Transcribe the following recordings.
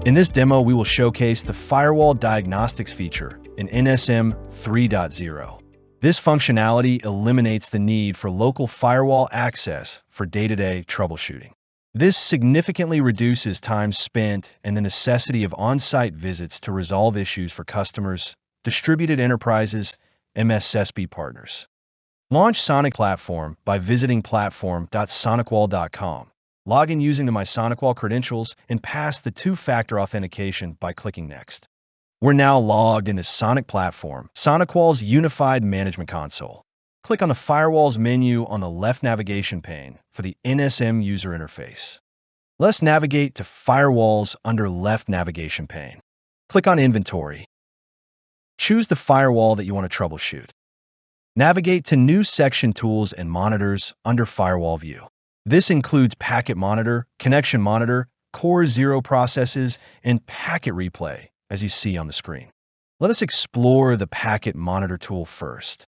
In this demo, we will showcase the Firewall Diagnostics feature in NSM 3.0. This functionality eliminates the need for local firewall access for day-to-day troubleshooting. This significantly reduces time spent and the necessity of on-site visits to resolve issues for customers, distributed enterprises, MSP partners. Launch SonicWall Platform by visiting platform.sonicwall.com. Log in using the My SonicWall credentials and pass the two-factor authentication by clicking Next. We're now logged into SonicWall Platform, SonicWall's unified management console. Click on the Firewalls menu on the left navigation pane for the NSM user interface. Let's navigate to Firewalls under left navigation pane. Click on Inventory. Choose the firewall that you want to troubleshoot. Navigate to New Section Tools and Monitors under Firewall View. This includes Packet Monitor, Connection Monitor, Core 0 processes, and Packet Replay, as you see on the screen. Let us explore the Packet Monitor tool first.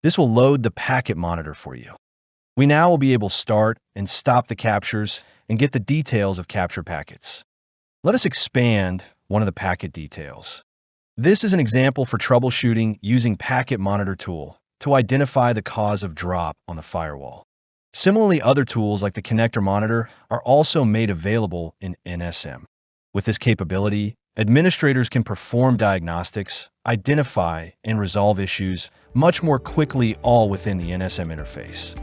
This will load the Packet Monitor for you. We now will be able to start and stop the captures and get the details of captured packets. Let us expand one of the packet details. This is an example for troubleshooting using Packet Monitor tool to identify the cause of drop on the firewall. Similarly, other tools like the Connector Monitor are also made available in NSM. With this capability, administrators can perform diagnostics, identify, and resolve issues much more quickly, all within the NSM interface.